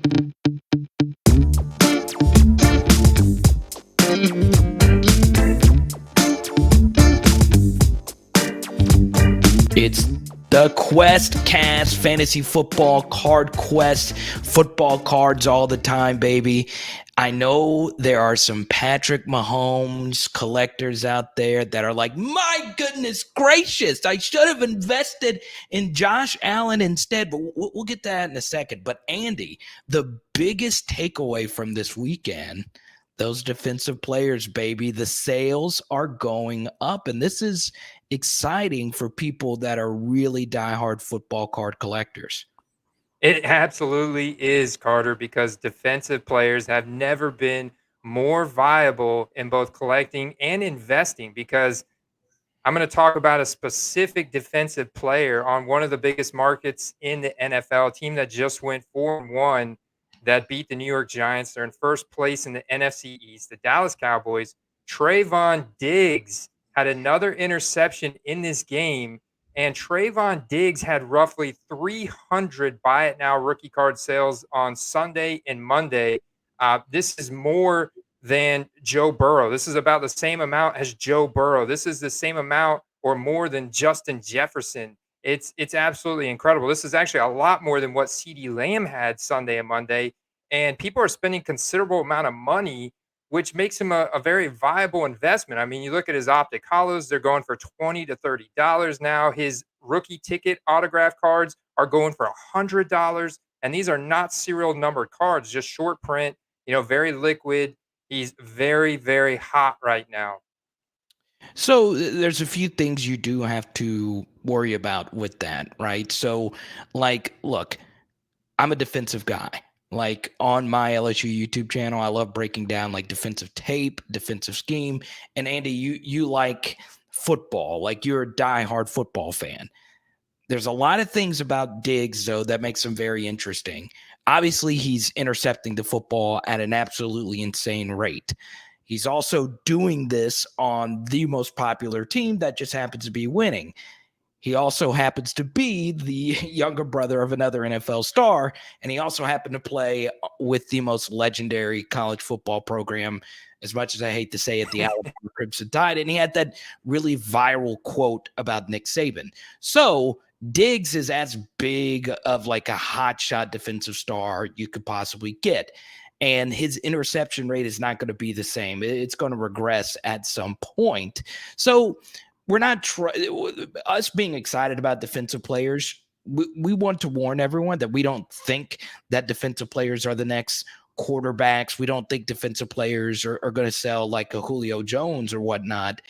It's the QuestCast, fantasy football card quest, football cards all the time, baby. I know there are some Patrick Mahomes collectors out there that are like, my goodness gracious, I should have invested in Josh Allen instead, but we'll get to that in a second. But Andy, the biggest takeaway from this weekend, those defensive players, baby, the sales are going up, and this is exciting for people that are really diehard football card collectors. It absolutely is, Carter, because defensive players have never been more viable in both collecting and investing. Because I'm going to talk about a specific defensive player on one of the biggest markets in the NFL, a team that just went 4-1, that beat the New York Giants. They're in first place in the NFC East. The Dallas Cowboys, Trayvon Diggs had another interception in this game. And Trayvon Diggs had roughly 300 buy it now rookie card sales on Sunday and Monday. This is more than Joe Burrow. This is about the same amount as Joe Burrow. This is the same amount or more than Justin Jefferson. It's absolutely incredible. This is actually a lot more than what CeeDee Lamb had Sunday and Monday. And people are spending considerable amount of money, which makes him a very viable investment. I mean, you look at his optic hollows, they're going for $20 to $30 now. His rookie ticket autograph cards are going for $100. And these are not serial numbered cards, just short print, very liquid. He's very, very hot right now. So there's a few things you do have to worry about with that, right? So, like, look, I'm a defensive guy. Like on my LSU YouTube channel, I love breaking down like defensive tape, defensive scheme. And Andy, you like football, like you're a diehard football fan. There's a lot of things about Diggs, though, that makes him very interesting. Obviously, he's intercepting the football at an absolutely insane rate. He's also doing this on the most popular team that just happens to be winning. He also happens to be the younger brother of another NFL star, and he also happened to play with the most legendary college football program, as much as I hate to say it, the Alabama Crimson Tide, and he had that really viral quote about Nick Saban. So Diggs is as big of like a hotshot defensive star you could possibly get. And his interception rate is not going to be the same. It's going to regress at some point. So we're not us being excited about defensive players. We want to warn everyone that we don't think that defensive players are the next quarterbacks. We don't think defensive players are going to sell like a Julio Jones or whatnot.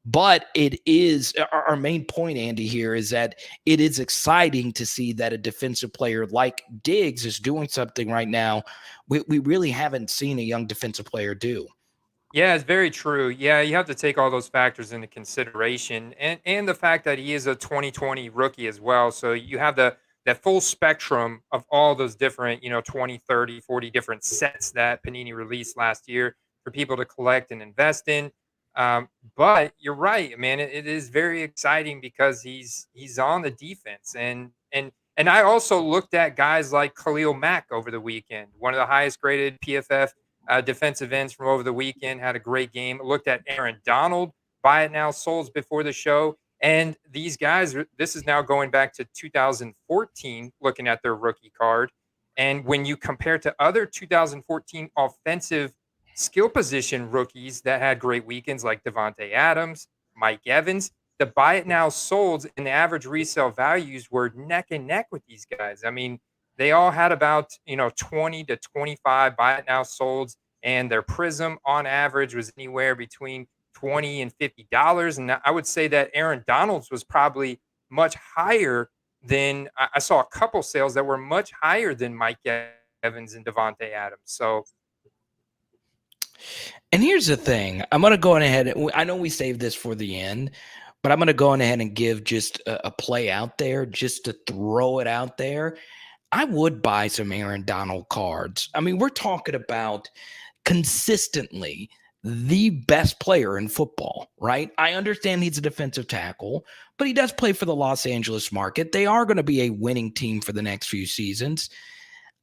But it is our main point, Andy, here is that it is exciting to see that a defensive player like Diggs is doing something right now we really haven't seen a young defensive player do. Yeah, it's very true. Yeah, you have to take all those factors into consideration, and the fact that he is a 2020 rookie as well. So you have that full spectrum of all those different, 20, 30, 40 different sets that Panini released last year for people to collect and invest in. But you're right, man. It is very exciting because he's on the defense, and I also looked at guys like Khalil Mack over the weekend, one of the highest graded PFF defensive ends from over the weekend, had a great game. Looked at Aaron Donald, buy it now, solds before the show. And these guys, this is now going back to 2014, looking at their rookie card. And when you compare to other 2014 offensive skill position rookies that had great weekends like Devontae Adams, Mike Evans, the buy it now solds and the average resale values were neck and neck with these guys. I mean, they all had about 20 to 25 buy it now solds, and their prism on average was anywhere between $20 and $50. And I would say that Aaron Donald's was probably much higher than I saw a couple sales that were much higher than Mike Evans and Devontae Adams. So, and here's the thing, I'm going to go on ahead. I know we saved this for the end, but I'm going to go on ahead and give just a play out there just to throw it out there. I would buy some Aaron Donald cards. I mean, we're talking about consistently the best player in football, right? I understand he's a defensive tackle, but he does play for the Los Angeles market. They are going to be a winning team for the next few seasons.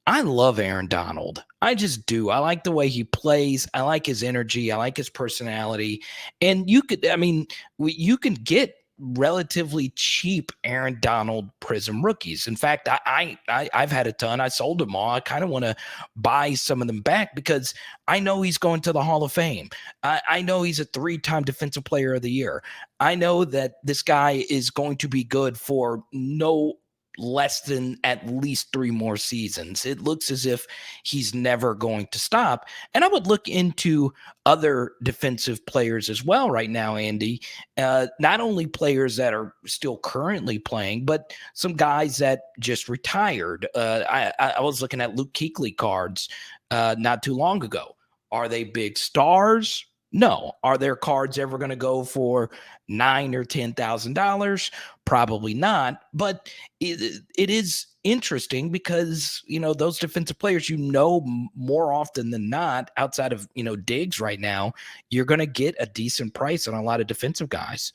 I love Aaron Donald. I just do. I like the way he plays. I like his energy. I like his personality. And you can get relatively cheap Aaron Donald Prism rookies. In fact, I've had a ton. I sold them all. I kind of want to buy some of them back because I know he's going to the Hall of Fame. I know he's a 3-time Defensive Player of the Year. I know that this guy is going to be good for no less than at least 3 more seasons. It looks as if he's never going to stop. And I would look into other defensive players as well right now, Andy. Not only players that are still currently playing, but some guys that just retired. I was looking at Luke Kuechly cards not too long ago. Are they big stars? No. Are their cards ever going to go for $9,000 or $10,000? Probably not. But it is interesting because those defensive players, more often than not, outside of Diggs right now, you're going to get a decent price on a lot of defensive guys.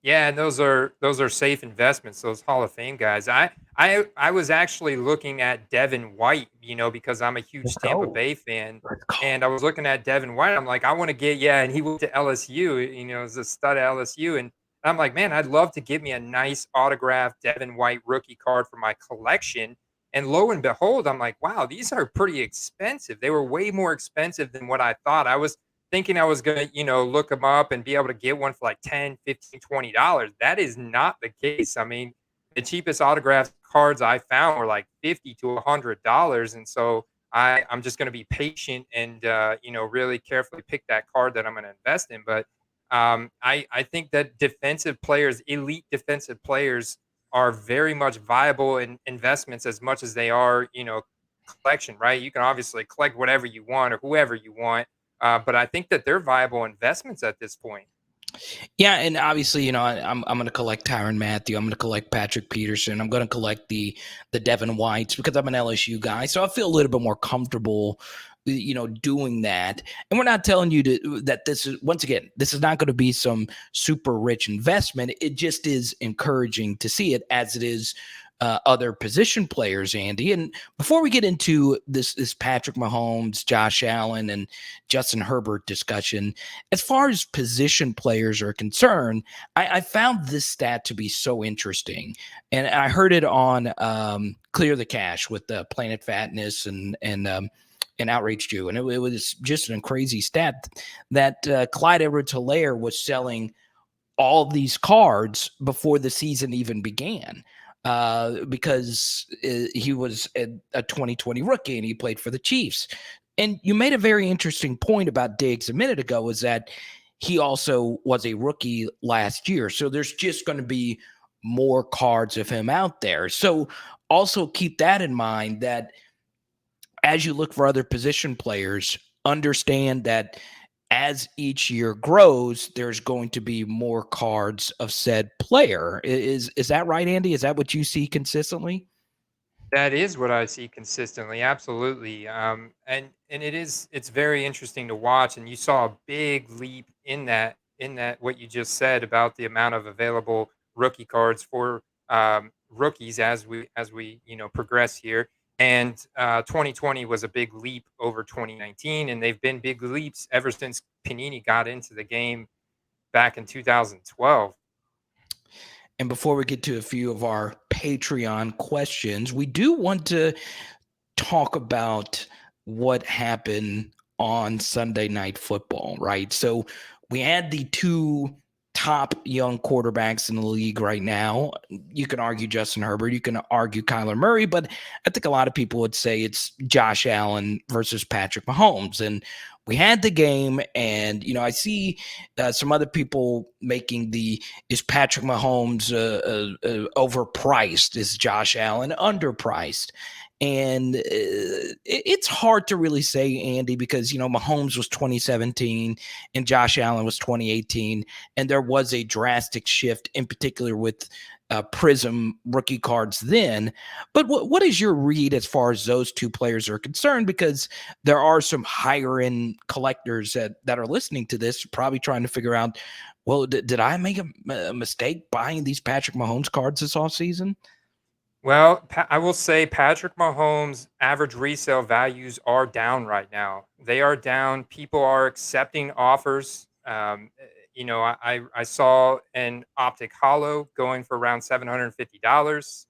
Yeah, and those are safe investments, those Hall of Fame guys. I was actually looking at Devin White, because I'm a Let's huge Tampa go. Bay fan, Let's go. and I was looking at Devin White. I'm like, I want to get and he went to LSU, as a stud at LSU, and I'm like, man, I'd love to get me a nice autographed Devin White rookie card for my collection. And lo and behold, I'm like, wow, these are pretty expensive. They were way more expensive than what I thought. I was thinking I was going to, look them up and be able to get one for like 10, 15, $20. That is not the case. I mean, the cheapest autographed cards I found were like $50 to $100. And so I'm just going to be patient and, really carefully pick that card that I'm going to invest in. But I think that defensive players, elite defensive players, are very much viable in investments as much as they are, collection, right? You can obviously collect whatever you want or whoever you want, but I think that they're viable investments at this point. Yeah, and obviously, I'm going to collect Tyrann Mathieu. I'm going to collect Patrick Peterson. I'm going to collect the Devin Whites because I'm an LSU guy, so I feel a little bit more comfortable, doing that. And we're not telling you that this is, once again, this is not going to be some super rich investment. It just is encouraging to see it as it is other position players, Andy. And before we get into this Patrick Mahomes, Josh Allen, and Justin Herbert discussion, as far as position players are concerned, I found this stat to be so interesting, and I heard it on Clear the Cash with Planet Fatness and Outrage Jew, and it was just a crazy stat that Clyde Edwards-Helaire was selling all these cards before the season even began. Because he was a 2020 rookie and he played for the Chiefs. And you made a very interesting point about Diggs a minute ago, is that he also was a rookie last year. So there's just going to be more cards of him out there. So also keep that in mind, that as you look for other position players, understand that as each year grows, there's going to be more cards of said player. Is that right, Andy? Is that what you see consistently? That is what I see consistently, absolutely. And it's very interesting to watch. And you saw a big leap in that what you just said about the amount of available rookie cards for rookies as we progress here. And 2020 was a big leap over 2019, and they've been big leaps ever since Panini got into the game back in 2012. And before we get to a few of our Patreon questions, we do want to talk about what happened on Sunday Night Football, right? So we had the two top young quarterbacks in the league right now. You can argue Justin Herbert, you can argue Kyler Murray, but I think a lot of people would say it's Josh Allen versus Patrick Mahomes. And we had the game, and I see some other people making is Patrick Mahomes overpriced? Is Josh Allen underpriced? And it's hard to really say, Andy, because Mahomes was 2017 and Josh Allen was 2018, and there was a drastic shift, in particular with Prism rookie cards then. But what is your read as far as those two players are concerned? Because there are some higher end collectors that are listening to this, probably trying to figure out, well, did I make a mistake buying these Patrick Mahomes cards this offseason? Well, I will say Patrick Mahomes' average resale values are down right now. They are down. People are accepting offers. I saw an optic hollow going for around $750.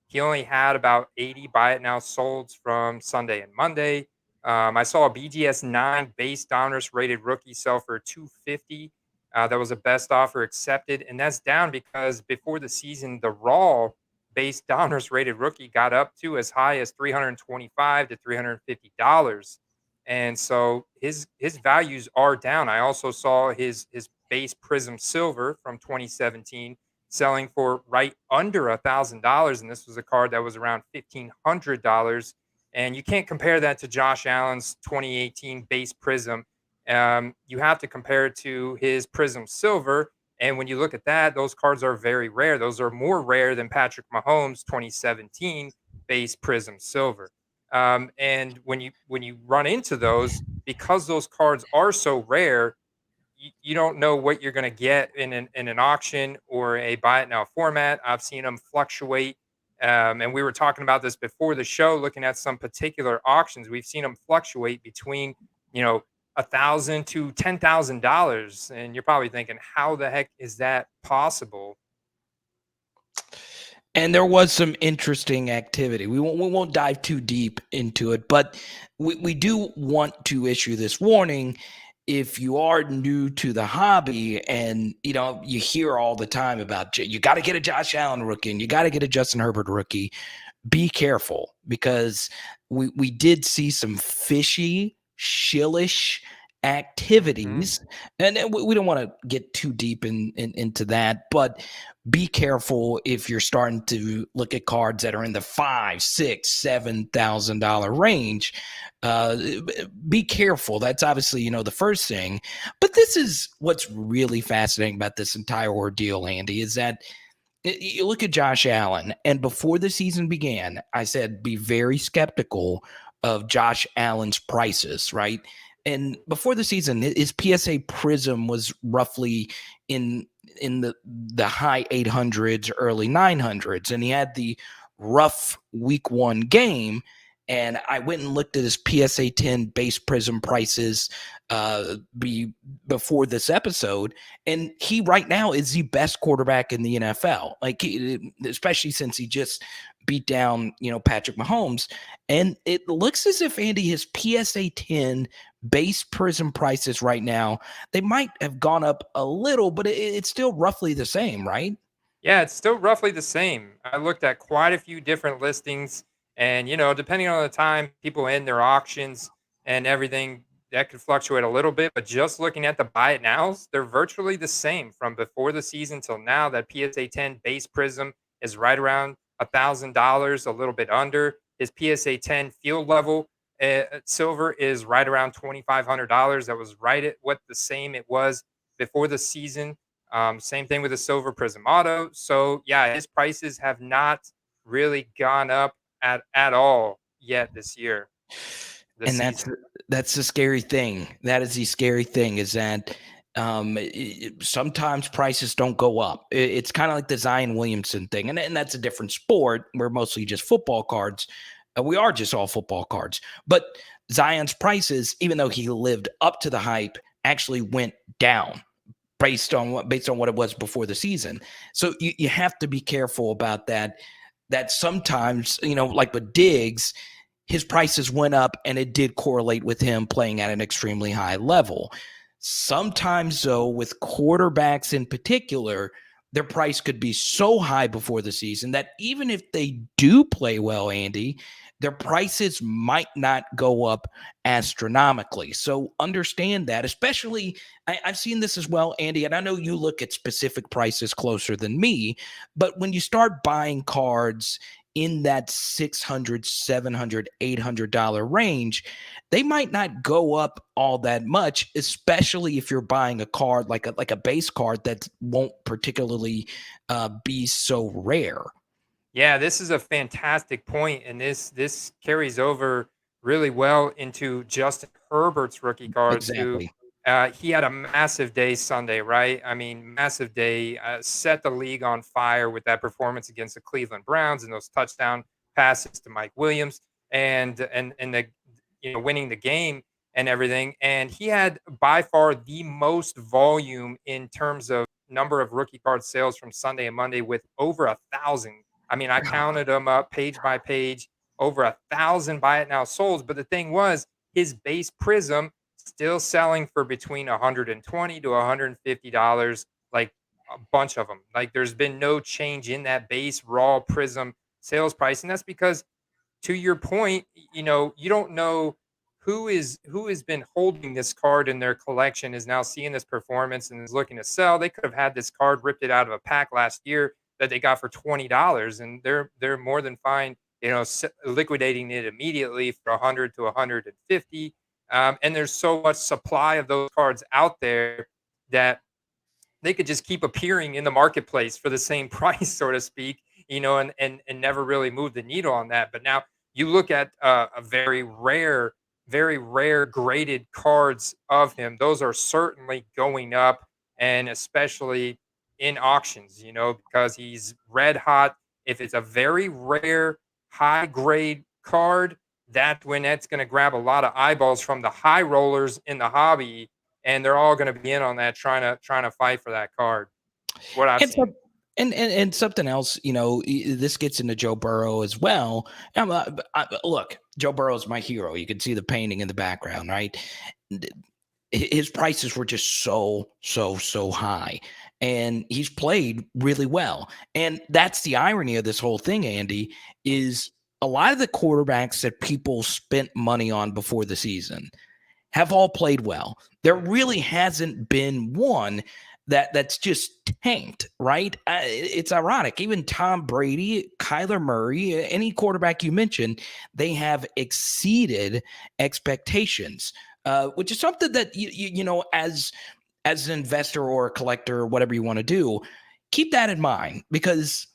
He only had about 80 buy it now solds from Sunday and Monday. I saw a BGS 9 base Donruss rated rookie sell for 250. That was a best offer accepted, and that's down because before the season, the raw base Donruss rated rookie got up to as high as 325 to $350. And so his values are down. I also saw his base Prism Silver from 2017 selling for right under $1,000, and this was a card that was around $1,500. And you can't compare that to Josh Allen's 2018 base Prism. You have to compare it to his Prism Silver, and when you look at that, those cards are very rare. Those are more rare than Patrick Mahomes' 2017 base Prism Silver. And when you run into those, because those cards are so rare, you don't know what you're going to get in an auction or a buy it now format. I've seen them fluctuate. And we were talking about this before the show, looking at some particular auctions. We've seen them fluctuate between, you know, $1,000 to $10,000, and you're probably thinking, how the heck is that possible? And there was some interesting activity. We won't dive too deep into it, but we do want to issue this warning. If you are new to the hobby and you hear all the time about you got to get a Josh Allen rookie and you got to get a Justin Herbert rookie, be careful because we did see some fishy, shillish Hmm. activities, and we don't want to get too deep into that, but be careful if you're starting to look at cards that are in the $5, $6, $7,000 range. Uh, be careful. That's obviously the first thing, but this is what's really fascinating about this entire ordeal, Andy, is that you look at Josh Allen, and before the season began, I said be very skeptical of Josh Allen's prices, right? And before the season, his PSA Prism was roughly in the high 800s, early 900s, and he had the rough week 1 game. And I went and looked at his PSA 10 base Prism prices before this episode, and he right now is the best quarterback in the NFL. Like, especially since he just beat down, Patrick Mahomes. And it looks as if Andy, his PSA 10 base Prism prices right now, they might have gone up a little, but it's still roughly the same, right? Yeah, it's still roughly the same. I looked at quite a few different listings, and depending on the time people end their auctions and everything, that could fluctuate a little bit. But just looking at the buy it nows, they're virtually the same from before the season till now. That PSA 10 base Prism is right around $1,000, a little bit under. His PSA 10 field level silver is right around $2,500. That was right at what the same it was before the season. Same thing with the Silver Prism Auto. So yeah, his prices have not really gone up at all yet this year, this And that's season. that's the scary thing. That is the scary thing, is that sometimes prices don't go up. It's kind of like the Zion Williamson thing, and that's a different sport. We're mostly just football cards. We are just all football cards. But Zion's prices, even though he lived up to the hype, actually went down based on what it was before the season. So you have to be careful about that. That sometimes, like with Diggs, his prices went up and it did correlate with him playing at an extremely high level. Sometimes, though, with quarterbacks in particular, their price could be so high before the season that even if they do play well, Andy, their prices might not go up astronomically. So understand that, especially I've seen this as well, Andy, and I know you look at specific prices closer than me, but when you start buying cards in that 600, 700, $800 range, they might not go up all that much, especially if you're buying a card like a base card that won't particularly be so rare. Yeah, this is a fantastic point, and this carries over really well into Justin Herbert's rookie cards, who Exactly. He had a massive day Sunday, right? I mean, massive day, set the league on fire with that performance against the Cleveland Browns and those touchdown passes to Mike Williams and the winning the game and everything. And he had by far the most volume in terms of number of rookie card sales from Sunday and Monday with over 1,000. I mean, I counted them up page by page, over 1,000 buy it now solds. But the thing was, his base prism still selling for between 120 to $150, like a bunch of them. Like there's been no change in that base raw prism sales price. And that's because, to your point, you don't know who has been holding this card in their collection is now seeing this performance and is looking to sell. They could have had this card ripped it out of a pack last year that they got for $20, and they're more than fine, liquidating it immediately for 100 to 150. And there's so much supply of those cards out there that they could just keep appearing in the marketplace for the same price, so to speak, and never really move the needle on that. But now you look at a very rare graded cards of him; those are certainly going up, and especially in auctions, because he's red hot. If it's a very rare high grade card, that's going to grab a lot of eyeballs from the high rollers in the hobby, and they're all going to be in on that, trying to fight for that card. What I've And seen. so, and something else, this gets into Joe Burrow as well. Look, Joe Burrow is my hero. You can see the painting in the background, right? His prices were just so high, and he's played really well. And that's the irony of this whole thing, Andy, is a lot of the quarterbacks that people spent money on before the season have all played well. There really hasn't been one that's just tanked, right? It's ironic. Even Tom Brady, Kyler Murray, any quarterback you mentioned, they have exceeded expectations, which is something that as an investor or a collector or whatever you want to do, keep that in mind, because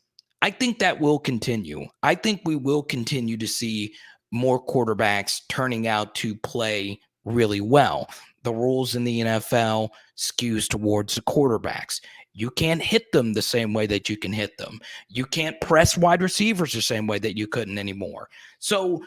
I think that will continue. I think we will continue to see more quarterbacks turning out to play really well. The rules in the NFL skews towards the quarterbacks. You can't hit them the same way that you can hit them. You can't press wide receivers the same way that you couldn't anymore. So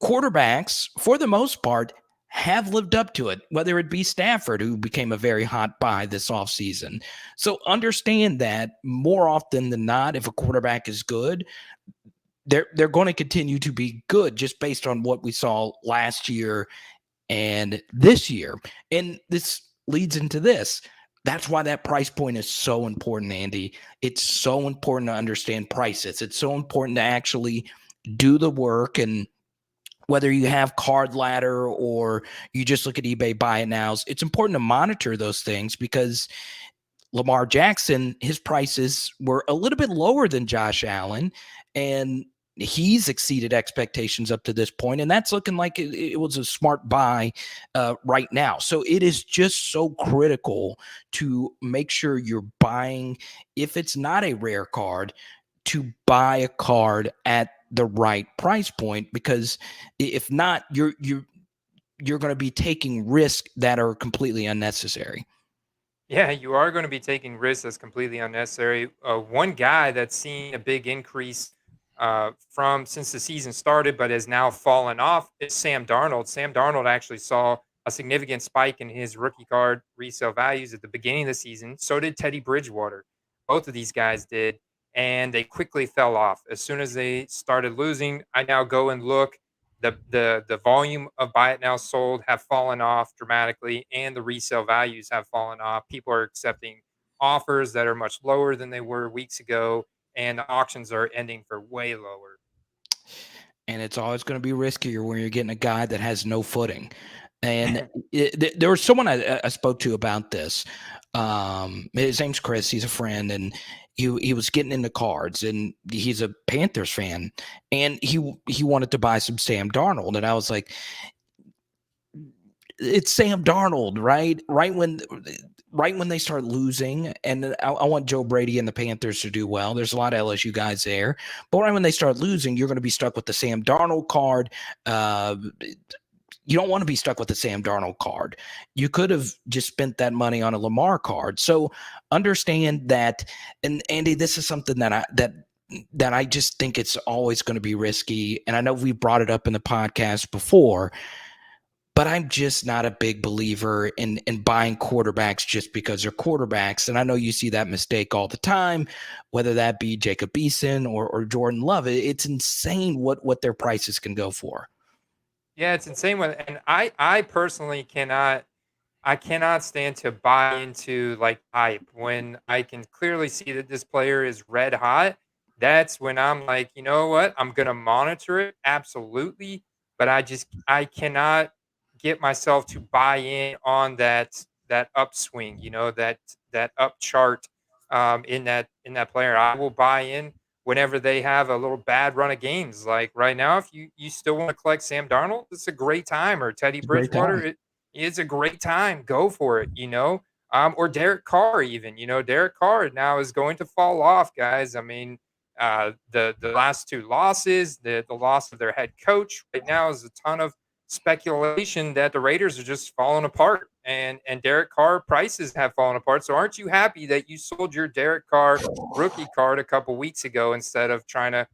quarterbacks, for the most part, have lived up to it, whether it be Stafford, who became a very hot buy this offseason. So understand that more often than not, if a quarterback is good, they're going to continue to be good just based on what we saw last year and this year. And this leads into this. That's why that price point is so important, Andy. It's so important to understand prices. It's so important to actually do the work. And whether you have Card Ladder or you just look at eBay buy it nows, it's important to monitor those things, because Lamar Jackson, his prices were a little bit lower than Josh Allen, and he's exceeded expectations up to this point, and that's looking like it was a smart buy right now. So it is just so critical to make sure you're buying, if it's not a rare card, to buy a card at the right price point, because if not, you're going to be taking risks that are completely unnecessary. Yeah, you are going to be taking risks that's completely unnecessary. One guy that's seen a big increase from since the season started, but has now fallen off, is Sam Darnold. Sam Darnold actually saw a significant spike in his rookie card resale values at the beginning of the season. So did Teddy Bridgewater. Both of these guys did, and they quickly fell off as soon as they started losing. I now go and look. The volume of buy it now sold have fallen off dramatically, and the resale values have fallen off. People are accepting offers that are much lower than they were weeks ago, and the auctions are ending for way lower. And it's always going to be riskier when you're getting a guy that has no footing. And there was someone I spoke to about this. His name's Chris. He's a friend, and he was getting into cards, and he's a Panthers fan, and he wanted to buy some Sam Darnold, and I was like, it's Sam Darnold, right? Right when they start losing, and I want Joe Brady and the Panthers to do well. There's a lot of LSU guys there, but right when they start losing, you're going to be stuck with the Sam Darnold card. Uh, you don't want to be stuck with a Sam Darnold card. You could have just spent that money on a Lamar card. So understand that. And Andy, this is something that I just think it's always going to be risky. And I know we brought it up in the podcast before, but I'm just not a big believer in buying quarterbacks just because they're quarterbacks. And I know you see that mistake all the time, whether that be Jacob Eason or Jordan Love. It's insane what their prices can go for. Yeah, it's insane and I personally cannot stand to buy into like hype when I can clearly see that this player is red hot. That's when I'm like, you know what? I'm gonna monitor it absolutely, but I cannot get myself to buy in on that upswing. That up chart in that player. I will buy in whenever they have a little bad run of games. Like right now, if you still want to collect Sam Darnold, it's a great time. Or Teddy It's a great Bridgewater, time. it's a great time. Go for it. Or Derek Carr, even. Derek Carr now is going to fall off, guys. I mean, the last two losses, the loss of their head coach right now is a ton of speculation that the Raiders are just falling apart, and Derek Carr prices have fallen apart. So aren't you happy that you sold your Derek Carr rookie card a couple weeks ago instead of trying to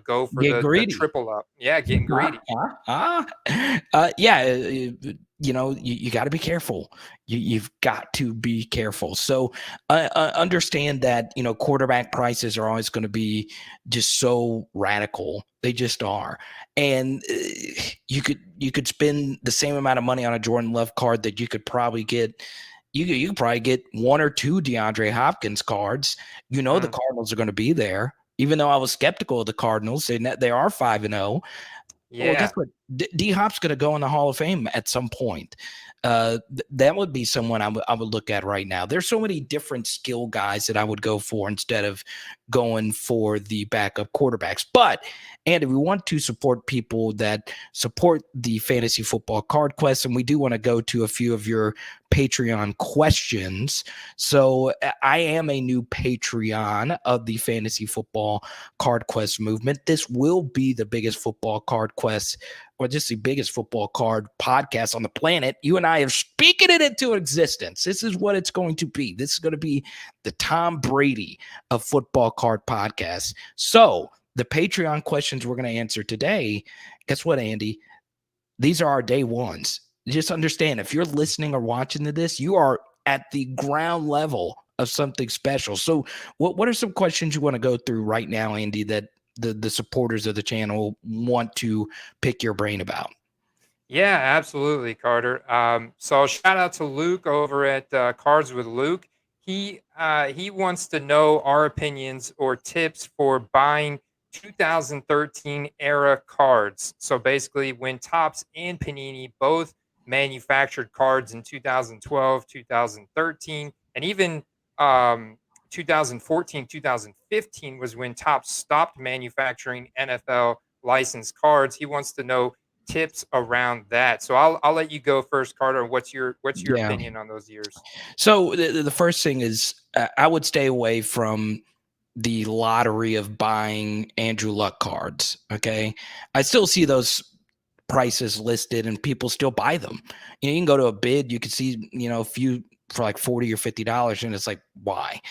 go for Get the greedy. triple up? Yeah, getting greedy. Yeah, you got to be careful. You've got to be careful. So understand that quarterback prices are always going to be just so radical. They just are, and you could spend the same amount of money on a Jordan Love card that you could probably get. You could probably get one or two DeAndre Hopkins cards. The Mm, Cardinals are going to be there. Even though I was skeptical of the Cardinals, saying that they are 5-0. Well, guess yeah. what? D Hop's going to go in the Hall of Fame at some point. That would be someone I would look at right now. There's so many different skill guys that I would go for instead of going for the backup quarterbacks. But and if we want to support people that support the fantasy football card quest, and we do want to go to a few of your Patreon questions. So I am a new Patreon of the fantasy football card quest movement. This will be the biggest football card quest, or just the biggest football card podcast on the planet. You and I are speaking it into existence. This is what it's going to be. This is going to be the Tom Brady of football card podcast. So the Patreon questions we're going to answer today, guess what, Andy? These are our day ones. Just understand, if you're listening or watching to this, you are at the ground level of something special. So what are some questions you want to go through right now, Andy, that the supporters of the channel want to pick your brain about? Yeah, absolutely, Carter. So shout out to Luke over at Cards with Luke. He wants to know our opinions or tips for buying 2013 era cards. So basically, when Topps and Panini both manufactured cards in 2012, 2013, and even 2014, 2015 was when Topps stopped manufacturing NFL licensed cards. He wants to know tips around that. So I'll let you go first, Carter. What's your Yeah. opinion on those years? So the first thing is I would stay away from the lottery of buying Andrew Luck cards. Okay. I still see those prices listed and people still buy them. You can go to a bid, you can see, a few for like $40 or $50, and it's like, why?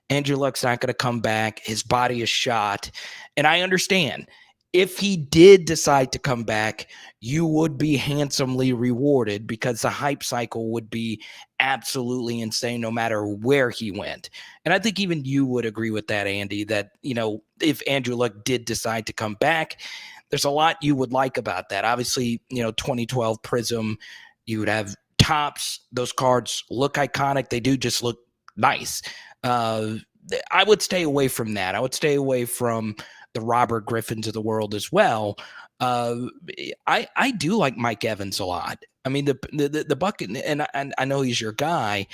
Andrew Luck's not going to come back. His body is shot. And I understand if he did decide to come back, you would be handsomely rewarded because the hype cycle would be absolutely insane no matter where he went. And I think even you would agree with that, Andy, that, if Andrew Luck did decide to come back, there's a lot you would like about that. Obviously, 2012 Prism, you would have Tops. Those cards look iconic. They do just look nice. Uh, I would stay away from that. I would stay away from the Robert Griffins of the world as well. Uh, I do like Mike Evans a lot. I mean the Bucket, and I know he's your guy.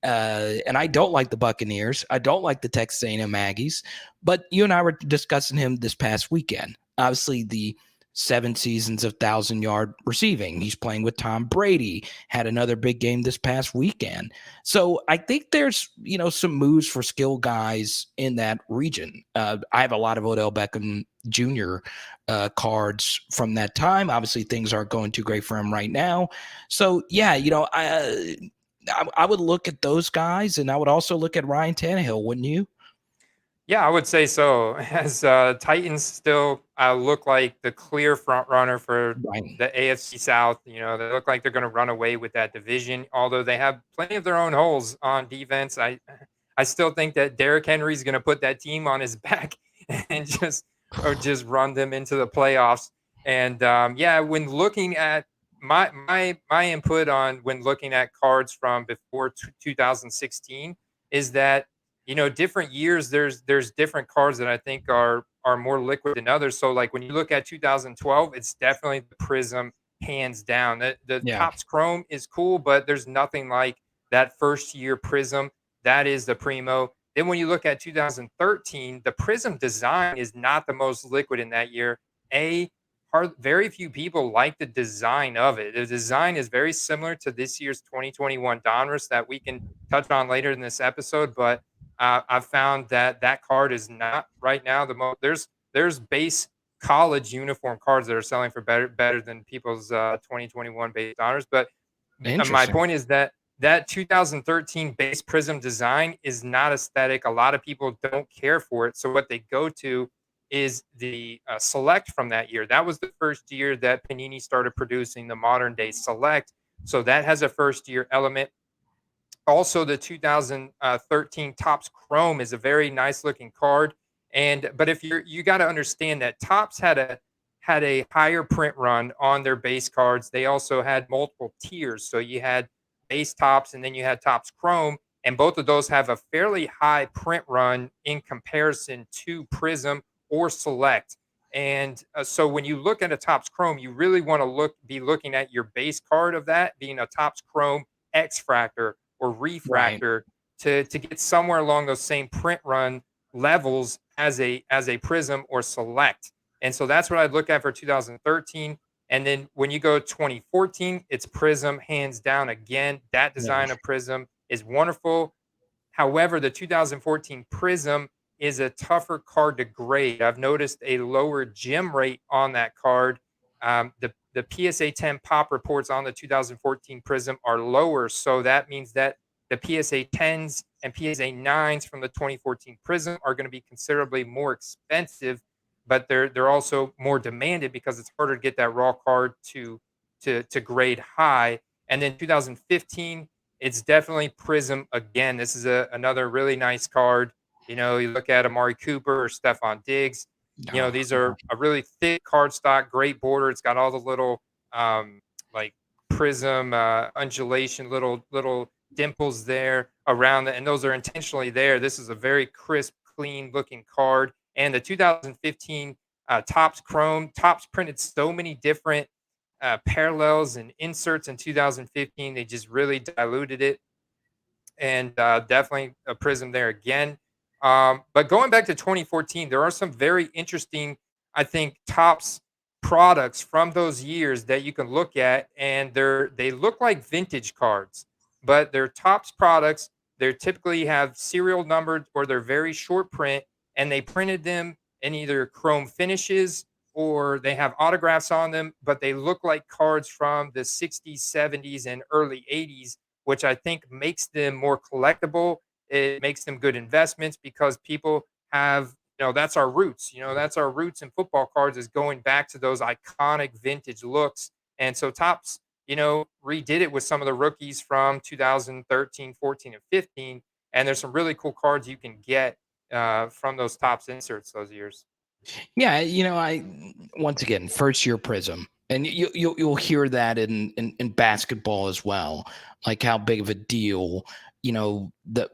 And I don't like the Buccaneers. I don't like the Texas A&M Aggies. But you and I were discussing him this past weekend. Obviously, the 7 seasons of 1,000-yard receiving. He's playing with Tom Brady, had another big game this past weekend. So I think there's, some moves for skill guys in that region. I have a lot of Odell Beckham Jr. Cards from that time. Obviously, things aren't going too great for him right now. So, yeah, I would look at those guys, and I would also look at Ryan Tannehill, wouldn't you? Yeah, I would say so. As Titans still look like the clear front runner for Right. the AFC South. They look like they're going to run away with that division. Although they have plenty of their own holes on defense, I still think that Derrick Henry is going to put that team on his back and just run them into the playoffs. And yeah, when looking at my input on when looking at cards from before 2016 is that different years there's different cards that I think are more liquid than others. So like when you look at 2012, it's definitely the Prism hands down. The Yeah. Topps Chrome is cool, but there's nothing like that first year Prism. That is the primo. Then when you look at 2013, the Prism design is not the most liquid in that year. Very few people like the design of it. The design is very similar to this year's 2021 Donruss that we can touch on later in this episode, but I've found that that card is not right now the most. There's base college uniform cards that are selling for better than people's 2021 base honors. But my Interesting. point is that 2013 base Prism design is not aesthetic. A lot of people don't care for it. So what they go to is the Select from that year. That was the first year that Panini started producing the modern day Select. So that has a first year element. Also, the 2013 Topps Chrome is a very nice looking card. But if you got to understand that Topps had a higher print run on their base cards. They also had multiple tiers. So you had base Topps and then you had Topps Chrome, and both of those have a fairly high print run in comparison to Prism or Select. And so when you look at a Topps Chrome, you really want to be looking at your base card of that being a Topps Chrome X Fractor or Right. Refractor to get somewhere along those same print run levels as a Prism or Select. And so that's what I'd look at for 2013. And then when you go 2014, it's Prism hands down again. That Yeah. design of Prism is wonderful. However, the 2014 Prism is a tougher card to grade. I've noticed a lower gem rate on that card. The PSA 10 pop reports on the 2014 Prism are lower. So that means that the PSA 10s and PSA 9s from the 2014 Prism are going to be considerably more expensive, but they're also more demanded because it's harder to get that raw card to grade high. And then 2015, it's definitely Prism again. This is another really nice card. You look at Amari Cooper or Stephon Diggs. Oh, These yeah. are a really thick card stock, great border. It's got all the little like prism undulation, little dimples there around it, and those are intentionally there. This is a very crisp, clean looking card. And the 2015 Topps Chrome, Topps printed so many different parallels and inserts in 2015. They just really diluted it, and definitely a Prism there again. But going back to 2014, there are some very interesting, I think, Topps products from those years that you can look at, and they look like vintage cards, but they're Topps products. They typically have serial numbered or they're very short print, and they printed them in either chrome finishes or they have autographs on them, but they look like cards from the 60s, 70s, and early 80s, which I think makes them more collectible. It makes them good investments because people have, that's our roots. That's our roots in football cards is going back to those iconic vintage looks. And so Topps, redid it with some of the rookies from 2013, 14, and 15. And there's some really cool cards you can get from those Topps inserts those years. Yeah, I once again first year Prism, and you'll hear that in basketball as well, like how big of a deal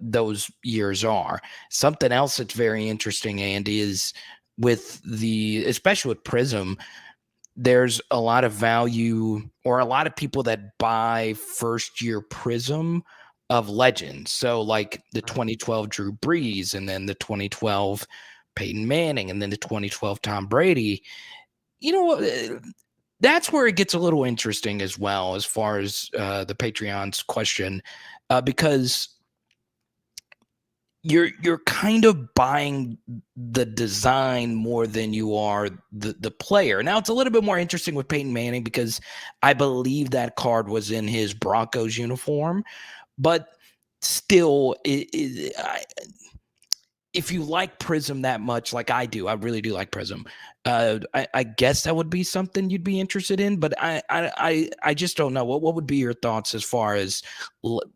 those years are. Something else that's very interesting, Andy, is with especially with Prism, there's a lot of value or a lot of people that buy first year Prism of legends. So like the 2012 Drew Brees, and then the 2012 Peyton Manning, and then the 2012 Tom Brady. You know what? That's where it gets a little interesting as well, as far as the Patreon's question, because you're kind of buying the design more than you are the player. Now it's a little bit more interesting with Peyton Manning because I believe that card was in his Broncos uniform, but still, if you like Prism that much, like I do, I really do like Prism. I guess that would be something you'd be interested in, but I just don't know. What would be your thoughts as far as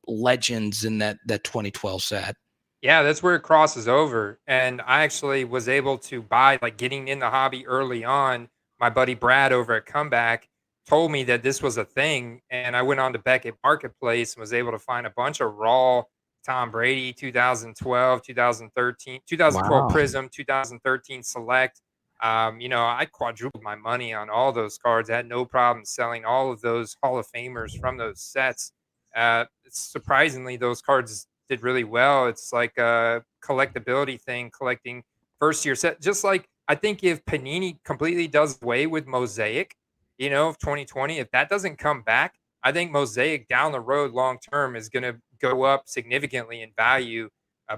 legends in that 2012 set? Yeah, that's where it crosses over. And I actually was able to buy, like getting in the hobby early on. My buddy Brad over at Comeback told me that this was a thing. And I went on to Beckett Marketplace and was able to find a bunch of raw Tom Brady 2012, 2013, 2012 Wow. Prism, 2013 Select. I quadrupled my money on all those cards. I had no problem selling all of those Hall of Famers from those sets. Surprisingly, those cards did really well. It's like a collectability thing, collecting first year set. Just like I think if Panini completely does away with Mosaic, of 2020, if that doesn't come back, I think Mosaic down the road long term is going to go up significantly in value,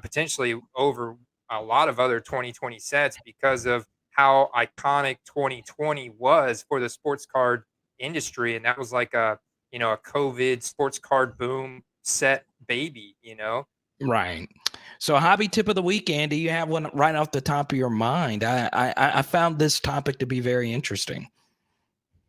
potentially over a lot of other 2020 sets because of how iconic 2020 was for the sports card industry. And that was like a COVID sports card boom set baby. Right. So, hobby tip of the week, Andy. You have one right off the top of your mind. I found this topic to be very interesting.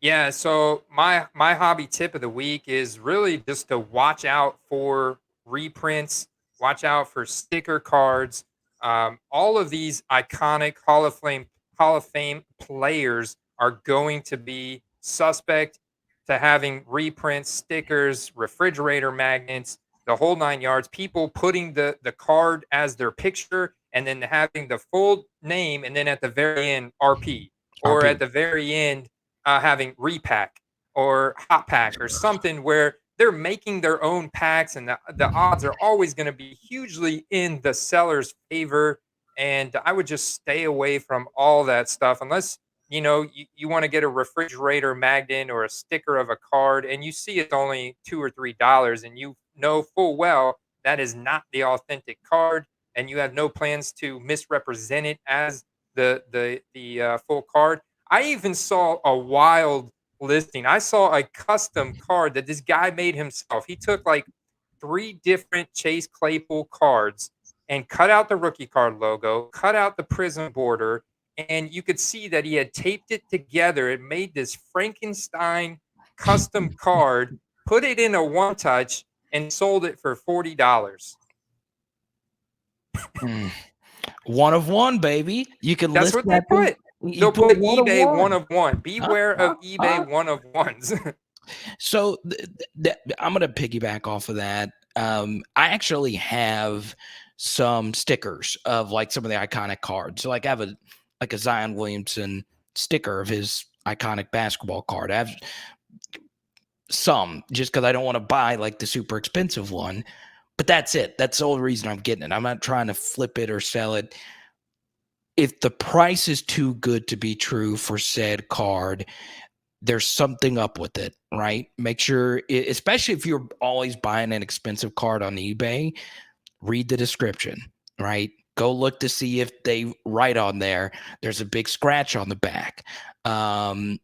Yeah, so my hobby tip of the week is really just to watch out for reprints, watch out for sticker cards. All of these iconic Hall of Fame players are going to be suspect to having reprints, stickers, refrigerator magnets, the whole nine yards. People putting the card as their picture and then having the full name, and then at the very end RP, or at RP. the very end having repack or hot pack or something where they're making their own packs, and the odds are always going to be hugely in the seller's favor. And I would just stay away from all that stuff unless you want to get a refrigerator magnet or a sticker of a card and you see it's only $2 or $3 and you know full well that is not the authentic card, and you have no plans to misrepresent it as the full card. I even saw a wild listing. I saw a custom card that this guy made himself. He took like three different Chase Claypool cards and cut out the rookie card logo, cut out the prism border, and you could see that he had taped it together and made this Frankenstein custom card, put it in a one touch, and sold it for $40. Mm. One of one, baby. You can That's list what they that thing. put. You They'll put put one of eBay one one. of one. Huh? Beware Huh? of eBay Huh? one of ones. So I'm going to piggyback off of that. I actually have some stickers of like some of the iconic cards. So like I have a Zion Williamson sticker of his iconic basketball card. I have some just because I don't want to buy like the super expensive one. But that's it. That's the only reason I'm getting it. I'm not trying to flip it or sell it. If the price is too good to be true for said card, there's something up with it, right? Make sure, especially if you're always buying an expensive card on eBay, read the description, right? Go look to see if they write on there's a big scratch on the back. Um,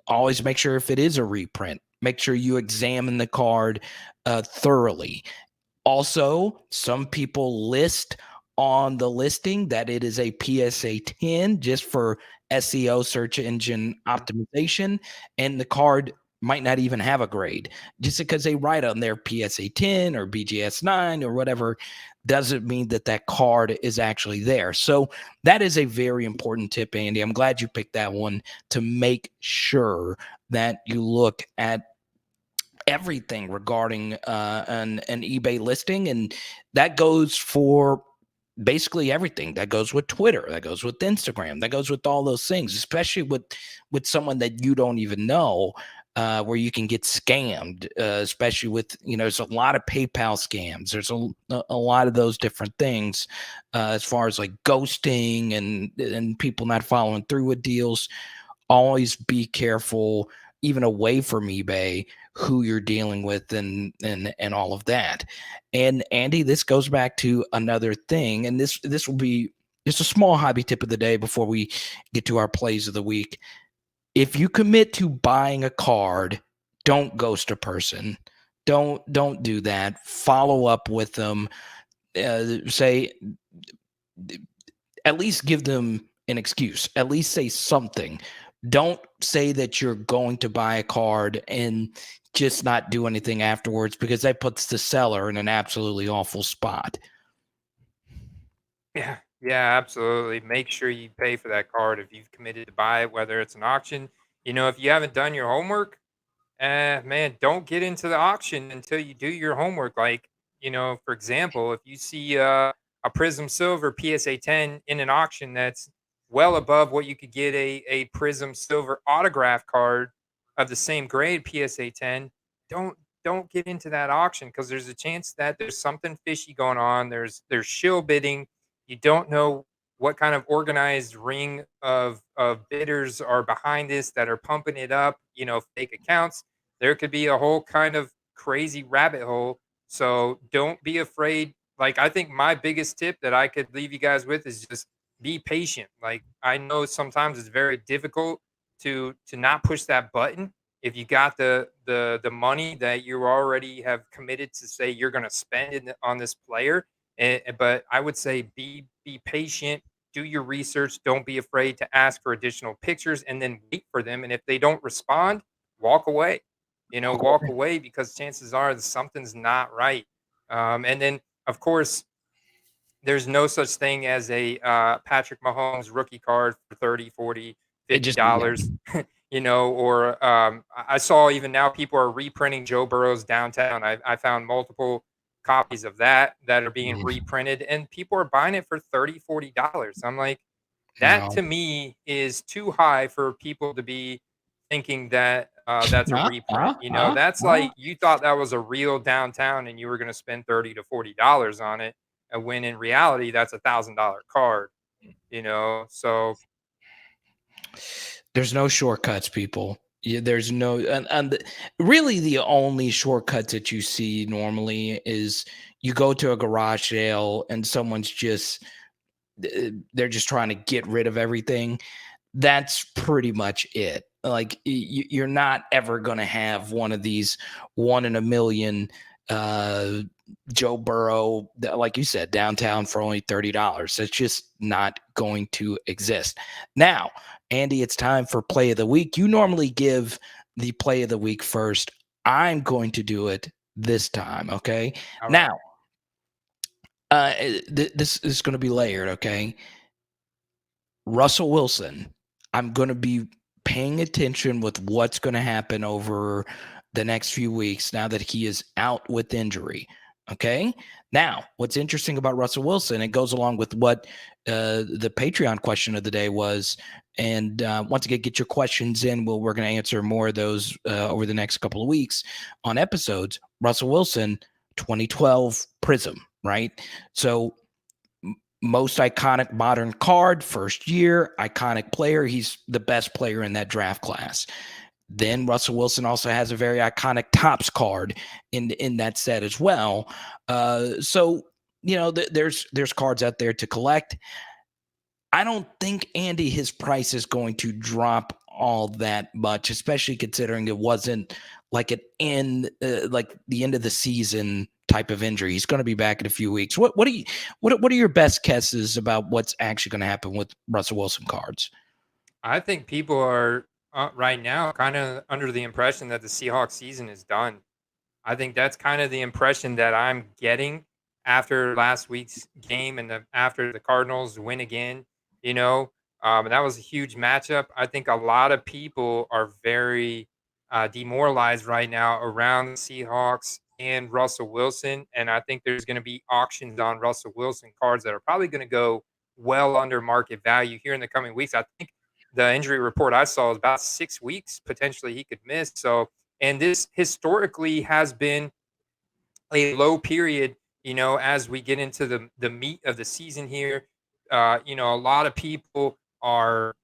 Always make sure if it is a reprint, make sure you examine the card thoroughly. Also, some people list on the listing that it is a PSA 10 just for SEO, search engine optimization, and the card might not even have a grade. Just because they write on their PSA 10 or BGS 9 or whatever doesn't mean that that card is actually there. So that is a very important tip, Andy. I'm glad you picked that one to make sure that you look at everything regarding an eBay listing, and that goes for basically everything. That goes with Twitter, that goes with Instagram, that goes with all those things, especially with someone that you don't even know. Where you can get scammed, especially with there's a lot of PayPal scams. There's a lot of those different things as far as like ghosting and people not following through with deals. always be careful, even away from eBay, who you're dealing with and all of that. And Andy, this goes back to another thing, and this will be just a small hobby tip of the day before we get to our plays of the week. If you commit to buying a card, don't ghost a person. Don't do that. Follow up with them. Say, at least give them an excuse. At least say something. Don't say that you're going to buy a card and just not do anything afterwards, because that puts the seller in an absolutely awful spot. Yeah, yeah, absolutely. Make sure you pay for that card if you've committed to buy it, whether it's an auction. If you haven't done your homework, man, don't get into the auction until you do your homework. Like, for example, if you see a Prism Silver PSA 10 in an auction that's well above what you could get a Prism Silver autograph card of the same grade PSA 10, don't don't get into that auction, because there's a chance that there's something fishy going on. There's shill bidding. You don't know what kind of organized ring of bidders are behind this that are pumping it up, fake accounts. There could be a whole kind of crazy rabbit hole. So don't be afraid. Like, I think my biggest tip that I could leave you guys with is just be patient. Like, I know sometimes it's very difficult to not push that button if you got the money that you already have committed to say you're going to spend on this player. But I would say be patient, do your research, don't be afraid to ask for additional pictures, and then wait for them. And if they don't respond, walk away. Walk away, because chances are that something's not right. And then, of course, there's no such thing as a Patrick Mahomes rookie card for 30, 40, It fifty just yeah. dollars or I saw even now people are reprinting Joe Burrow's Downtown. I found multiple copies of that are being reprinted, and people are buying it for 30, $40. I'm like, that No. to me is too high for people to be thinking that that's a reprint. That's like you thought that was a real Downtown and you were going to spend 30 to $40 on it, and when in reality that's $1,000 card. So There's no shortcuts, people. Yeah, there's no, really the only shortcuts that you see normally is you go to a garage sale and someone's just they're just trying to get rid of everything. That's pretty much it. Like you're not ever going to have one of these one in a million uh, Joe Burrow, like you said, downtown for only $30. That's just not going to exist. Now, Andy, it's time for play of the week. You normally give the play of the week first. I'm going to do it this time. Okay. all right. Now, this is going to be layered. Okay. Russell Wilson, I'm going to be paying attention with what's going to happen over the next few weeks now that he is out with injury. Okay. Now, what's interesting about Russell Wilson, it goes along with what the Patreon question of the day was. And once again, get your questions in. We're going to answer more of those over the next couple of weeks on episodes. Russell Wilson, 2012 Prism, right? So most iconic modern card, first year, iconic player. He's the best player in that draft class. Then Russell Wilson also has a very iconic tops card in that set as well. So there's cards out there to collect. I don't think, Andy, his price is going to drop all that much, especially considering it wasn't like like the end of the season type of injury. He's going to be back in a few weeks. What are your best guesses about what's actually going to happen with Russell Wilson cards? I think people are right now kind of under the impression that the Seahawks season is done. I think that's kind of the impression that I'm getting after last week's game and after the Cardinals win again. And that was a huge matchup. I think a lot of people are very demoralized right now around the Seahawks and Russell Wilson. And I think there's going to be auctions on Russell Wilson cards that are probably going to go well under market value here in the coming weeks. I think the injury report I saw is about 6 weeks potentially he could miss. So, and this historically has been a low period, as we get into the meat of the season here. A lot of people are,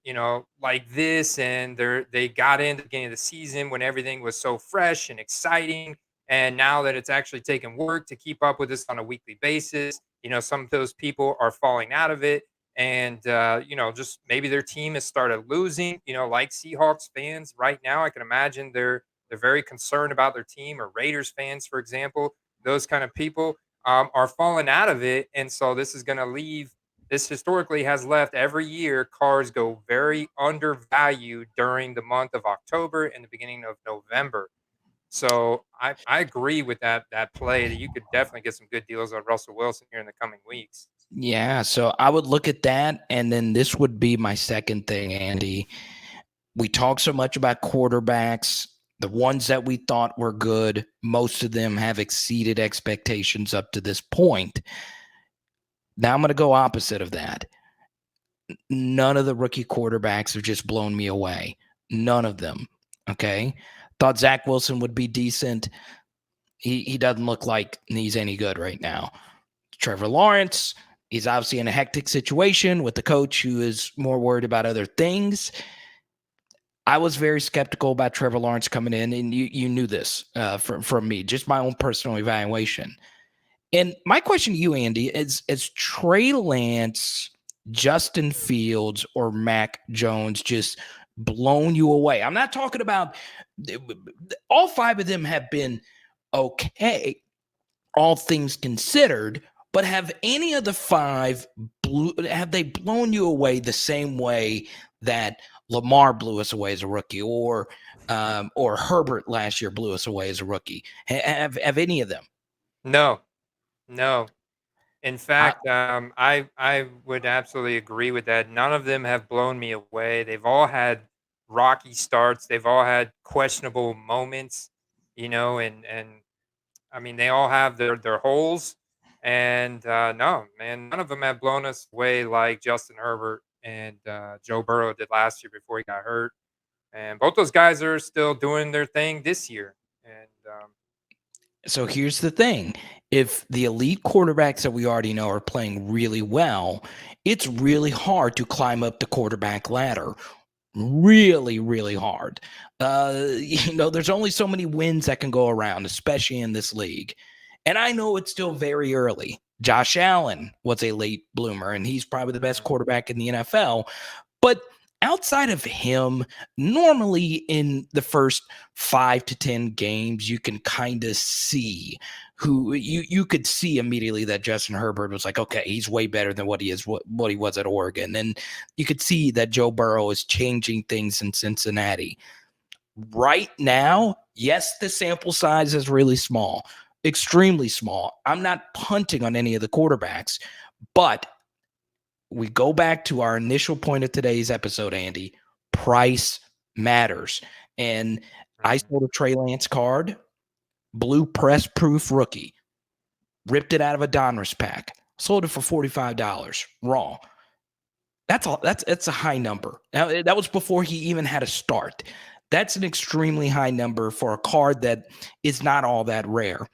like this, and they got in the beginning of the season when everything was so fresh and exciting, and now that it's actually taken work to keep up with this on a weekly basis, some of those people are falling out of it, and just maybe their team has started losing. Like Seahawks fans right now, I can imagine they're very concerned about their team, or Raiders fans, for example. Those kind of people are falling out of it, and so this is going to leave. This historically has left every year cars go very undervalued during the month of October and the beginning of November. So I agree with that play, that you could definitely get some good deals on Russell Wilson here in the coming weeks. Yeah, so I would look at that, and then this would be my second thing, Andy. We talk so much about quarterbacks. The ones that we thought were good, most of them have exceeded expectations up to this point. Now I'm going to go opposite of that. None of the rookie quarterbacks have just blown me away. None of them. Okay. Thought Zach Wilson would be decent. He doesn't look like he's any good right now. Trevor Lawrence, he's obviously in a hectic situation with the coach who is more worried about other things. I was very skeptical about Trevor Lawrence coming in, and you knew this from me, just my own personal evaluation. And my question to you, Andy, is Trey Lance, Justin Fields, or Mac Jones just blown you away? I'm not talking about all five of them have been okay, all things considered, but have any of the five have they blown you away the same way that Lamar blew us away as a rookie, or Herbert last year blew us away as a rookie? Have any of them? No, no. In fact, I would absolutely agree with that. None of them have blown me away. They've all had rocky starts. They've all had questionable moments, and I mean, they all have their holes. And no, man, none of them have blown us away like Justin Herbert and Joe Burrow did last year before he got hurt. And both those guys are still doing their thing this year. And So here's the thing. If the elite quarterbacks that we already know are playing really well, it's really hard to climb up the quarterback ladder. Really, really hard. There's only so many wins that can go around, especially in this league. And I know it's still very early. Josh Allen was a late bloomer, and he's probably the best quarterback in the NFL. But outside of him, normally in the first 5 to 10 games, you can kind of see who you could see immediately that Justin Herbert was like, okay, he's way better than what he was at Oregon. And you could see that Joe Burrow is changing things in Cincinnati. Right now, yes, the sample size is really small, extremely small. I'm not punting on any of the quarterbacks, but we go back to our initial point of today's episode, Andy. Price matters. And I sold a Trey Lance card, blue press proof rookie, ripped it out of a Donruss pack, sold it for $45 raw. That's all. That's a high number. Now, that was before he even had a start. That's an extremely high number for a card that is not all that rare.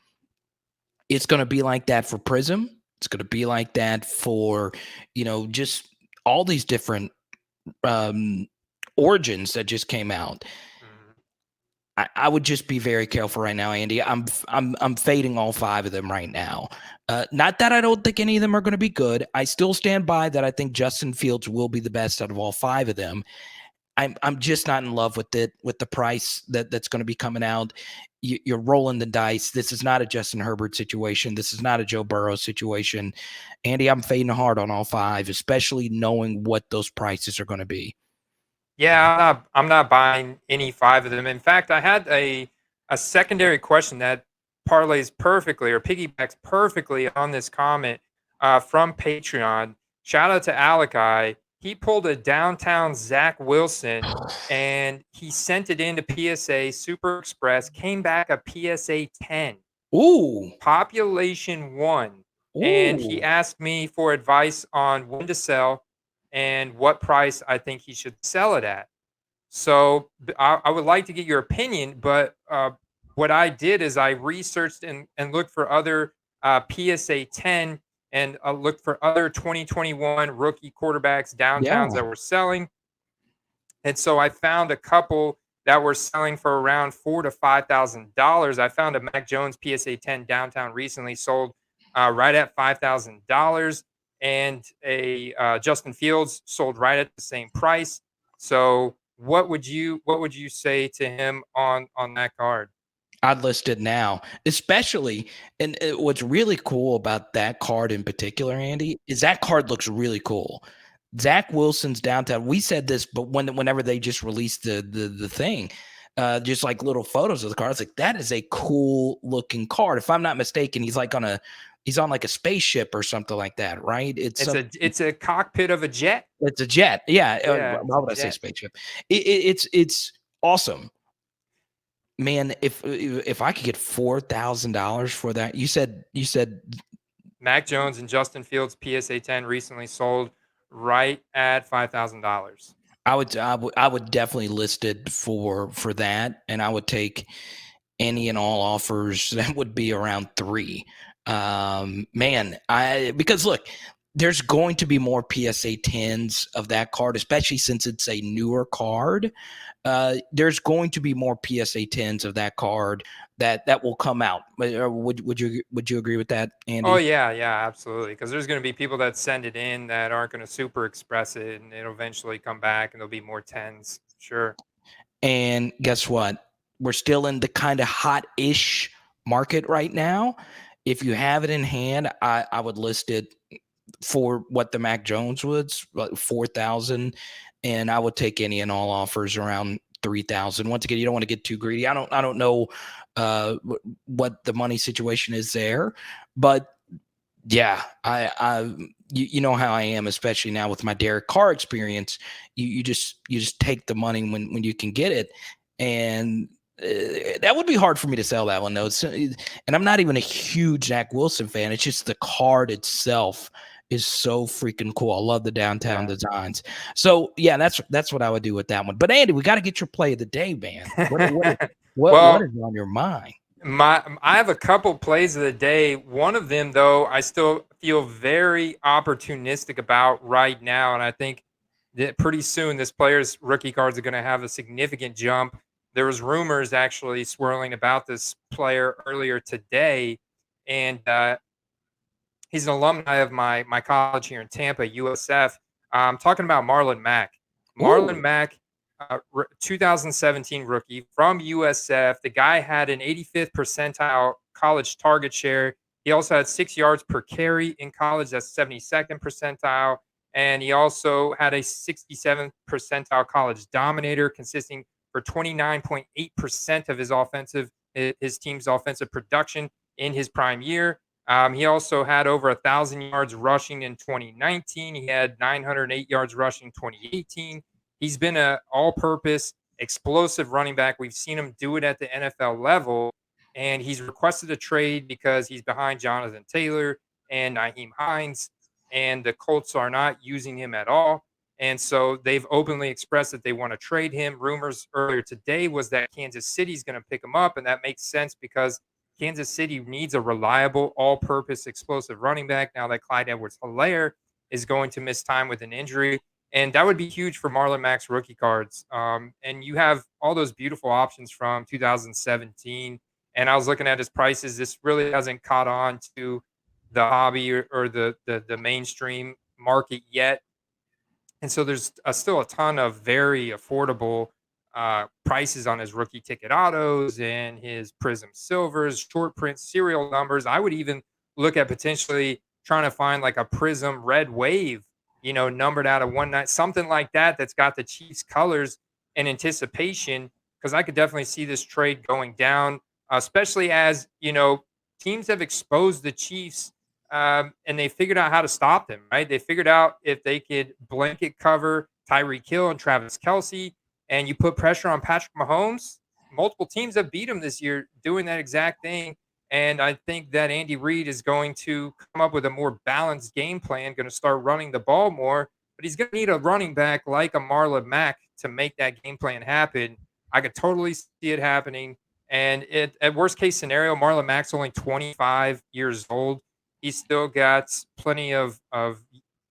It's going to be like that for Prism. It's going to be like that for, just all these different origins that just came out. I would just be very careful right now, Andy. I'm fading all five of them right now. Not that I don't think any of them are going to be good. I still stand by that. I think Justin Fields will be the best out of all five of them. I'm just not in love with it, with the price that's going to be coming out. You're rolling the dice. This is not a Justin Herbert situation. This is not a Joe Burrow situation. Andy, I'm fading hard on all five, especially knowing what those prices are going to be. Yeah, I'm not buying any five of them. In fact, I had a secondary question that parlays perfectly, or piggybacks perfectly on this comment from Patreon. Shout out to Alakai. He pulled a downtown Zach Wilson and he sent it into PSA Super Express, came back a PSA 10. Ooh. Population 1. And he Ooh. asked me for advice on when to sell and what price I think he should sell it at. So I would like to get your opinion, but what I did is I researched and looked for other PSA 10 and looked for other 2021 rookie quarterbacks Yeah. downtowns that were selling. And so I found a couple that were selling for around $4,000 to $5,000. I found a Mac Jones PSA 10 downtown recently sold right at $5,000, and a Justin Fields sold right at the same price. So what would you say to him on that card? I'd list it now, especially. And what's really cool about that card in particular, Andy, is that card looks really cool. Zach Wilson's downtown. We said this, but whenever they just released the thing, just like little photos of the card, it's like that is a cool looking card. If I'm not mistaken, he's on like a spaceship or something like that, right? It's a cockpit of a jet. It's a jet. Yeah. Yeah, it's Why a would I say jet. spaceship? It's awesome. Man, if I could get $4,000 for that, you said Mac Jones and Justin Fields PSA 10 recently sold right at $5,000. I would definitely list it for that, and I would take any and all offers that would be around three. Man, I because look, there's going to be more PSA 10s of that card, especially since it's a newer card. There's going to be more PSA 10s of that card that will come out. Would you agree with that, Oh Andy? yeah, yeah, absolutely. Because there's going to be people that send it in that aren't going to super express it, and it'll eventually come back, and there'll be more tens. Sure. And guess what? We're still in the kind of hot-ish market right now. If you have it in hand, I would list it for what the Mac Jones was, like 4,000, and I would take any and all offers around 3,000. Once again, you don't want to get too greedy. I don't know what the money situation is there, but yeah, you know how I am, especially now with my Derek Carr experience. You just take the money when you can get it, and that would be hard for me to sell that one though. And I'm not even a huge Zach Wilson fan. It's just the card itself is so freaking cool. I love the downtown Yeah. designs. So yeah, that's what I would do with that one. But Andy, we got to get your play of the day, man. What Well, is on your mind? I have a couple plays of the day. One of them, though, I still feel very opportunistic about right now, and I think that pretty soon this player's rookie cards are going to have a significant jump. There was rumors actually swirling about this player earlier today, and he's an alumni of my college here in Tampa, USF. I'm talking about Marlon Mack. Marlon Ooh, Mack, 2017 rookie from USF. The guy had an 85th percentile college target share. He also had 6 yards per carry in college. That's 72nd percentile. And he also had a 67th percentile college dominator, consisting for 29.8% of his team's offensive production in his prime year. He also had over 1,000 yards rushing in 2019. He had 908 yards rushing 2018. He's been a all-purpose, explosive running back. We've seen him do it at the NFL level, and he's requested a trade because he's behind Jonathan Taylor and Naheem Hines, and the Colts are not using him at all. And so they've openly expressed that they want to trade him. Rumors earlier today was that Kansas City's going to pick him up, and that makes sense because Kansas City needs a reliable, all-purpose, explosive running back now that Clyde Edwards-Helaire is going to miss time with an injury, and that would be huge for Marlon Mack's rookie cards. And you have all those beautiful options from 2017. And I was looking at his prices. This really hasn't caught on to the hobby or the mainstream market yet, and so there's still a ton of very affordable prices on his rookie ticket autos and his Prism Silvers, short print serial numbers. I would even look at potentially trying to find like a Prism Red Wave, numbered out of 1/9, something like that that's got the Chiefs colors in anticipation, because I could definitely see this trade going down, especially as, teams have exposed the Chiefs, and they figured out how to stop them, right? They figured out if they could blanket cover Tyreek Hill and Travis Kelsey, and you put pressure on Patrick Mahomes. Multiple teams have beat him this year doing that exact thing. And I think that Andy Reid is going to come up with a more balanced game plan, going to start running the ball more, but he's going to need a running back like a Marlon Mack to make that game plan happen. I could totally see it happening. And at worst case scenario, Marlon Mack's only 25 years old. He's still got plenty of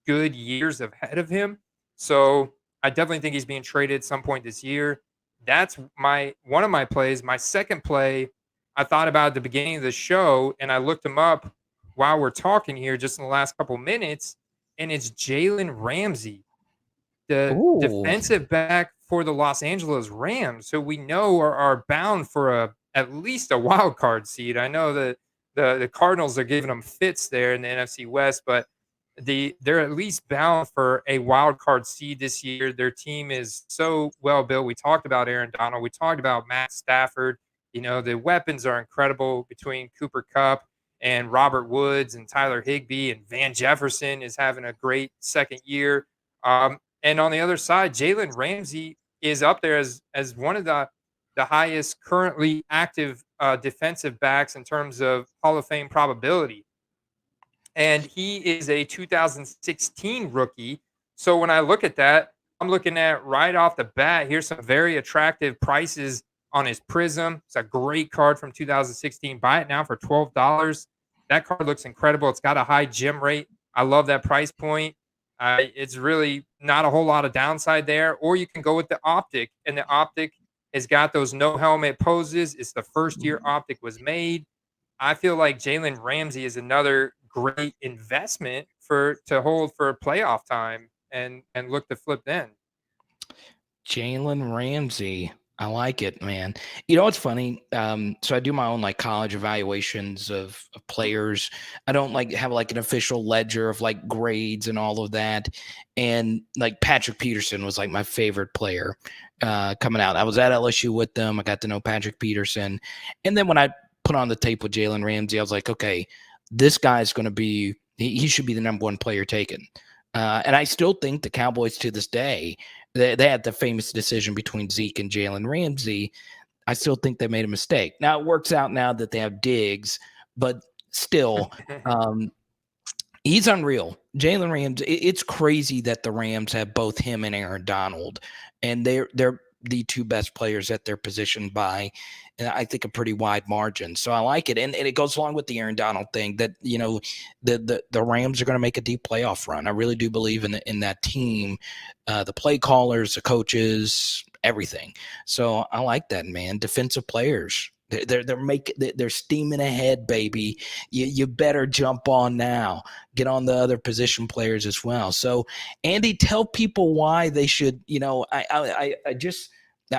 good years ahead of him. So I definitely think he's being traded at some point this year. That's my one of my plays. My second play, I thought about at the beginning of the show, and I looked him up while we're talking here, just in the last couple minutes, and it's Jalen Ramsey, the Ooh. defensive back for the Los Angeles Rams, who we know are bound for at least a wild card seed. I know that the Cardinals are giving them fits there in the NFC West, but they're at least bound for a wild card seed this year. Their team is so well built. We talked about Aaron Donald. We talked about Matt Stafford. The weapons are incredible between Cooper Cup and Robert Woods and Tyler Higbee, and Van Jefferson is having a great second year. And on the other side, Jalen Ramsey is up there as one of the highest currently active defensive backs in terms of Hall of Fame probability. And he is a 2016 rookie. So when I look at that, I'm looking at right off the bat, here's some very attractive prices on his Prism. It's a great card from 2016. Buy it now for $12. That card looks incredible. It's got a high gem rate. I love that price point. It's really not a whole lot of downside there. Or you can go with the Optic, and the Optic has got those no helmet poses. It's the first year Optic was made. I feel like Jalen Ramsey is another great investment to hold for playoff time and look to flip then. Jalen Ramsey. I like it, man. You know what's funny? So I do my own like college evaluations of players. I don't like have like an official ledger of like grades and all of that. And like Patrick Peterson was like my favorite player coming out. I was at LSU with them. I got to know Patrick Peterson. And then when I put on the tape with Jalen Ramsey, I was like, okay, this guy's going to be, he should be the number one player taken. And I still think the Cowboys to this day, they had the famous decision between Zeke and Jalen Ramsey. I still think they made a mistake. Now it works out now that they have Diggs, but still, he's unreal. Jalen Ramsey. It's crazy that the Rams have both him and Aaron Donald, and they're the two best players at their position by, I think, a pretty wide margin. So I like it, and it goes along with the Aaron Donald thing that the Rams are going to make a deep playoff run. I really do believe in that team, the play callers, the coaches, everything. So I like that, man. Defensive players. They're steaming ahead, baby. You better jump on now. Get on the other position players as well. So, Andy, tell people why they should.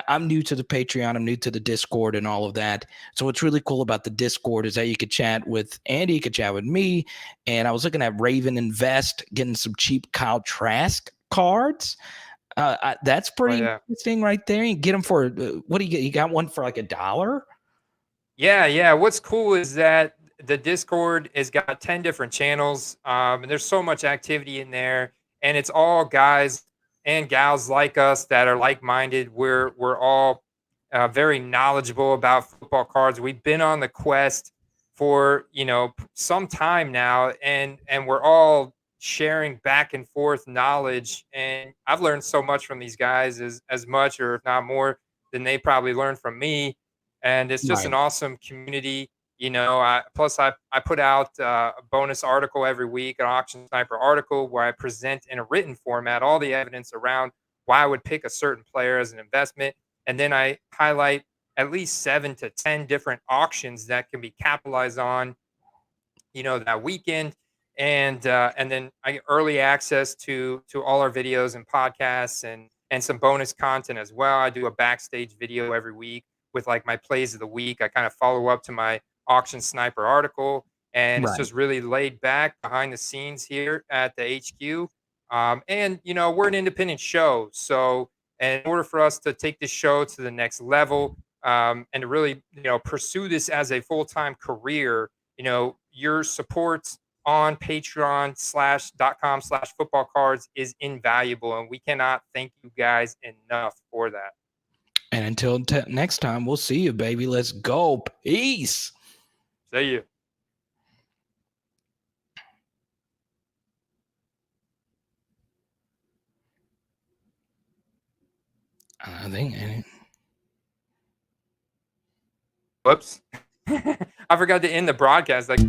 I'm new to the Patreon. I'm new to the Discord and all of that. So what's really cool about the Discord is that you could chat with Andy, you could chat with me. And I was looking at Raven Invest, getting some cheap Kyle Trask cards. That's pretty interesting right there. You get them for what do you get? You got one for like $1? Yeah. What's cool is that the Discord has got 10 different channels, and there's so much activity in there, and it's all guys and gals like us that are like-minded. We're all very knowledgeable about football cards. We've been on the quest for some time now, and we're all sharing back and forth knowledge. And I've learned so much from these guys, as much or if not more than they probably learned from me. And it's just an Right. awesome community. I put out a bonus article every week, an auction sniper article where I present in a written format all the evidence around why I would pick a certain player as an investment, and then I highlight at least 7 to 10 different auctions that can be capitalized on, that weekend. And then I get early access to all our videos and podcasts, and some bonus content as well. I do a backstage video every week with like my plays of the week. I kind of follow up to my auction sniper article, and it's Right. just really laid back behind the scenes here at the HQ. And we're an independent show, so in order for us to take this show to the next level, and to really pursue this as a full-time career, your support on patreon.com/football cards is invaluable, and we cannot thank you guys enough for that. And until next time, we'll see you, baby. Let's go. Peace. See you. I think. Whoops. I forgot to end the broadcast. Like